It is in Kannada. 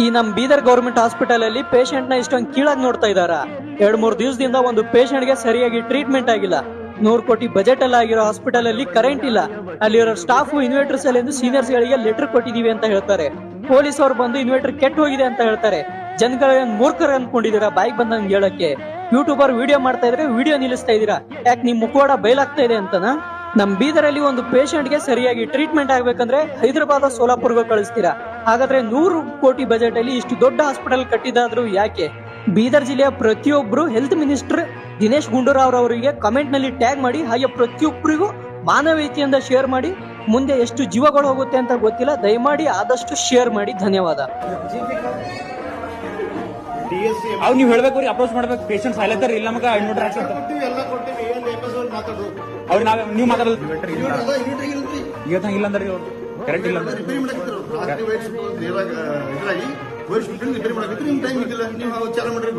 ಈ ನಮ್ ಬೀದರ್ ಗೌರ್ಮೆಂಟ್ ಹಾಸ್ಪಿಟಲ್ ಅಲ್ಲಿ ಪೇಷಂಟ್ ನ ಇಷ್ಟೊಂದು ಕೀಳಾಗಿ ನೋಡ್ತಾ ಇದಾರ. 2-3 ದಿವಸದಿಂದ ಒಂದು ಪೇಷಂಟ್ ಗೆ ಸರಿಯಾಗಿ ಟ್ರೀಟ್ಮೆಂಟ್ ಆಗಿಲ್ಲ. 100 ಕೋಟಿ ಬಜೆಟ್ ಎಲ್ಲ ಆಗಿರೋ ಹಾಸ್ಪಿಟಲ್ ಅಲ್ಲಿ ಕರೆಂಟ್ ಇಲ್ಲ. ಅಲ್ಲಿರೋ ಸ್ಟಾಫ್ ಇನ್ವರ್ಟರ್ಸ್ ಅಲ್ಲಿ ಸೀನಿಯರ್ಸ್ ಗಳಿಗೆ ಲೆಟರ್ ಕೊಟ್ಟಿದೀವಿ ಅಂತ ಹೇಳ್ತಾರೆ. ಪೊಲೀಸ್ ಅವರು ಬಂದು ಇನ್ವರ್ಟರ್ ಕೆಟ್ಟು ಹೋಗಿದೆ ಅಂತ ಹೇಳ್ತಾರೆ. ಜನಗಳನ್ನ ಮೂರ್ಖರ ಅನ್ಕೊಂಡಿದೀರಾ ಬಾಯಿಗೆ ಬಂದಂಗ್ ಹೇಳಕ್ಕೆ. ಯೂಟ್ಯೂಬರ್ ವಿಡಿಯೋ ಮಾಡ್ತಾ ಇದ್ರೆ ವಿಡಿಯೋ ನಿಲ್ಲಿಸ್ತಾ ಇದೀರಾ. ಯಾಕೆ ನಿಮ್ ಮುಖವಾಡ ಬಯಲಾಗ್ತಾ ಇದೆ ಅಂತನಾ? ನಮ್ ಬೀದರಲ್ಲಿ ಒಂದು ಪೇಷಂಟ್ ಗೆ ಸರಿಯಾಗಿ ಟ್ರೀಟ್ಮೆಂಟ್ ಆಗ್ಬೇಕಂದ್ರೆ ಹೈದರಾಬಾದ್ ಸೋಲಾಪುರ್ಗೆ ಕಳಿಸ್ತೀರಾ. ಹಾಗಾದ್ರೆ 100 ಕೋಟಿ ಬಜೆಟ್ ಅಲ್ಲಿ ಇಷ್ಟು ದೊಡ್ಡ ಹಾಸ್ಪಿಟಲ್ ಕಟ್ಟಿದಾದ್ರು ಯಾಕೆ? ಬೀದರ್ ಜಿಲ್ಲೆಯ ಪ್ರತಿಯೊಬ್ರು ಹೆಲ್ತ್ ಮಿನಿಸ್ಟರ್ ದಿನೇಶ್ ಗುಂಡೂರಾವ್ ಅವರಿಗೆ ಕಮೆಂಟ್ ನಲ್ಲಿ ಟ್ಯಾಗ್ ಮಾಡಿ, ಹಾಗೆ ಪ್ರತಿಯೊಬ್ಬರಿಗೂ ಮಾನವೀಯತೆಯಿಂದ ಶೇರ್ ಮಾಡಿ. ಮುಂದೆ ಎಷ್ಟು ಜೀವಗಳು ಹೋಗುತ್ತೆ ಅಂತ ಗೊತ್ತಿಲ್ಲ, ದಯಮಾಡಿ ಆದಷ್ಟು ಶೇರ್ ಮಾಡಿ. ಧನ್ಯವಾದ. ಅವ್ ನೀವ್ ಹೇಳ್ಬೇಕು, ಅಪ್ರೋಚ್ ಮಾಡ್ಬೇಕು. ಪೇಷಂಟ್ ಸಾಯ್ಲತ್ತಾರ, ಇಲ್ಲ ನಮಗ ಇನ್ವರ್ಟರ್ ಹಾಕ್ಸತ್ತ ಅವ್ರು ನಾವ್ ನೀವ್ ಮಾತಾಡೋದು ಇವತ್ತ ಇಲ್ಲ ಅಂದ್ರಿ ಅವ್ರು ಕರೆಕ್ಟ್ ಇಲ್ಲ ಅಂದ್ರೆ ರಿಪೇರಿ ಮಾಡಕ್ಕೆ ಚಾಲ ಮಾಡ್ರಿ